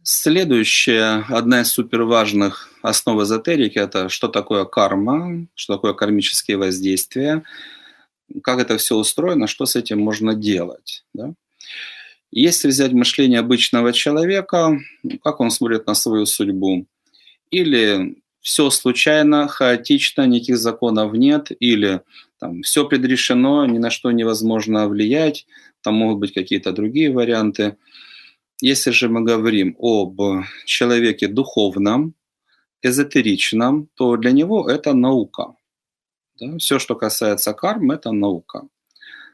Следующая, одна из суперважных основ эзотерики — это что такое карма, что такое кармические воздействия, как это все устроено, что с этим можно делать, да. Если взять мышление обычного человека, как он смотрит на свою судьбу, или все случайно, хаотично, никаких законов нет, или там всё предрешено, ни на что невозможно влиять, там могут быть какие-то другие варианты. Если же мы говорим об человеке духовном, эзотеричном, то для него это наука. Да? Все, что касается кармы, это наука.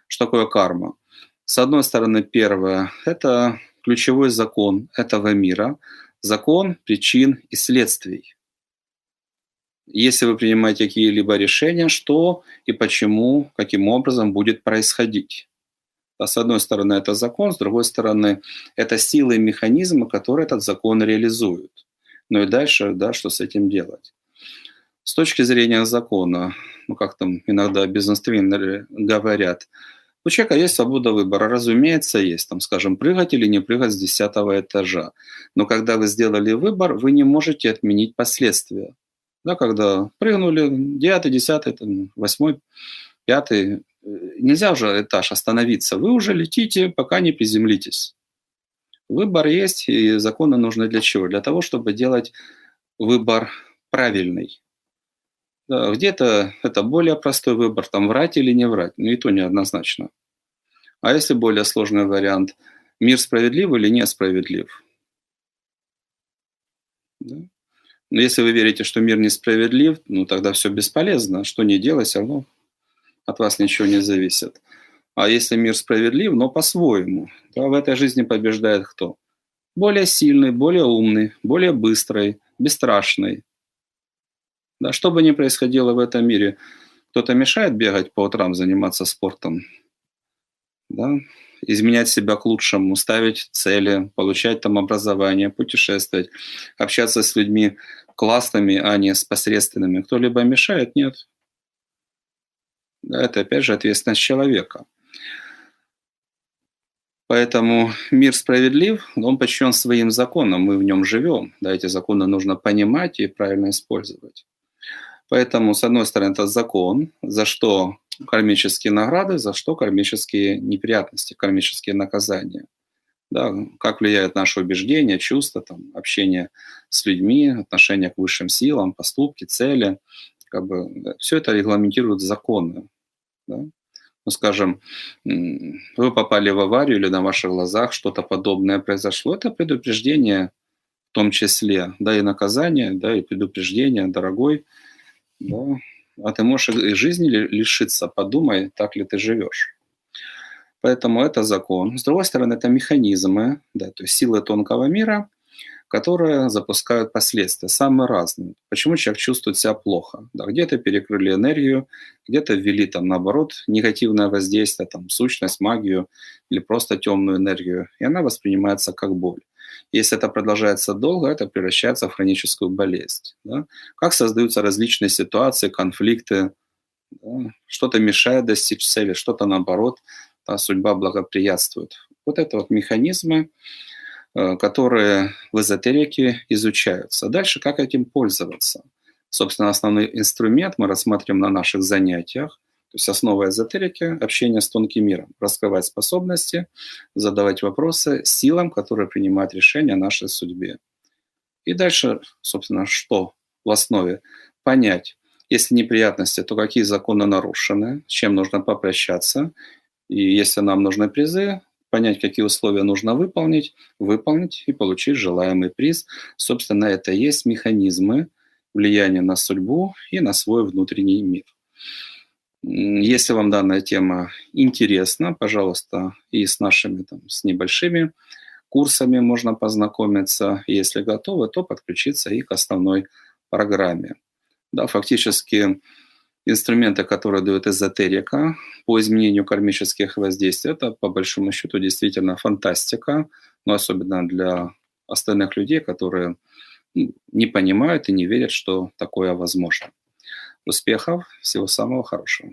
Что такое карма? С одной стороны, первое — это ключевой закон этого мира, закон причин и следствий. Если вы принимаете какие-либо решения, что и почему, каким образом будет происходить. А с одной стороны, это закон, с другой стороны, это силы и механизмы, которые этот закон реализуют. Ну и дальше, да, что с этим делать? С точки зрения закона, ну как там иногда бизнес-тренеры говорят, у человека есть свобода выбора, разумеется, есть, там, скажем, прыгать или не прыгать с 10 этажа. Но когда вы сделали выбор, вы не можете отменить последствия. Да, когда прыгнули, 9, 10, 8, 5, нельзя уже этаж остановиться. Вы уже летите, пока не приземлитесь. Выбор есть, и законы нужны для чего? Для того, чтобы делать выбор правильный. Да, где-то это более простой выбор, там врать или не врать, но и то неоднозначно. А если более сложный вариант, мир справедлив или несправедлив? Да? Но если вы верите, что мир несправедлив, ну тогда все бесполезно. Что не делай, все равно от вас ничего не зависит. А если мир справедлив, но по-своему, то в этой жизни побеждает кто? Более сильный, более умный, более быстрый, бесстрашный. Да, что бы ни происходило в этом мире, кто-то мешает бегать по утрам, заниматься спортом, да, изменять себя к лучшему, ставить цели, получать там образование, путешествовать, общаться с людьми классными, а не с посредственными. Кто-либо мешает? Нет. Да, это опять же ответственность человека. Поэтому мир справедлив, но он подчинен своим законам, мы в нем живем. Да, эти законы нужно понимать и правильно использовать. Поэтому, с одной стороны, это закон, за что кармические награды, за что кармические неприятности, кармические наказания. Да, как влияют наши убеждения, чувства, там, общение с людьми, отношение к высшим силам, поступки, цели. Как бы, да, все это регламентируют законы. Да. Ну, скажем, вы попали в аварию или на ваших глазах что-то подобное произошло, это предупреждение в том числе, да, и наказание, да, и предупреждение, дорогой, да, а ты можешь и жизни лишиться, подумай, так ли ты живешь. Поэтому это закон. С другой стороны, это механизмы, да, то есть силы тонкого мира, которые запускают последствия, самые разные. Почему человек чувствует себя плохо? Да, где-то перекрыли энергию, где-то ввели там наоборот негативное воздействие, там сущность, магию или просто темную энергию, и она воспринимается как боль. Если это продолжается долго, это превращается в хроническую болезнь. Да? Как создаются различные ситуации, конфликты, да? Что-то мешает достичь цели, что-то наоборот, да, судьба благоприятствует. Вот это вот механизмы, которые в эзотерике изучаются. Дальше как этим пользоваться? Собственно, основной инструмент мы рассмотрим на наших занятиях. То есть основа эзотерики — общение с тонким миром, раскрывать способности, задавать вопросы силам, которые принимают решения о нашей судьбе. И дальше, собственно, что в основе? Понять, если неприятности, то какие законы нарушены, с чем нужно попрощаться, и если нам нужны призы, понять, какие условия нужно выполнить и получить желаемый приз. Собственно, это и есть механизмы влияния на судьбу и на свой внутренний мир. Если вам данная тема интересна, пожалуйста, и с нашими там, с небольшими курсами можно познакомиться. Если готовы, то подключиться и к основной программе. Да, фактически инструменты, которые дает эзотерика по изменению кармических воздействий, это по большому счету действительно фантастика, но особенно для остальных людей, которые не понимают и не верят, что такое возможно. Успехов, всего самого хорошего.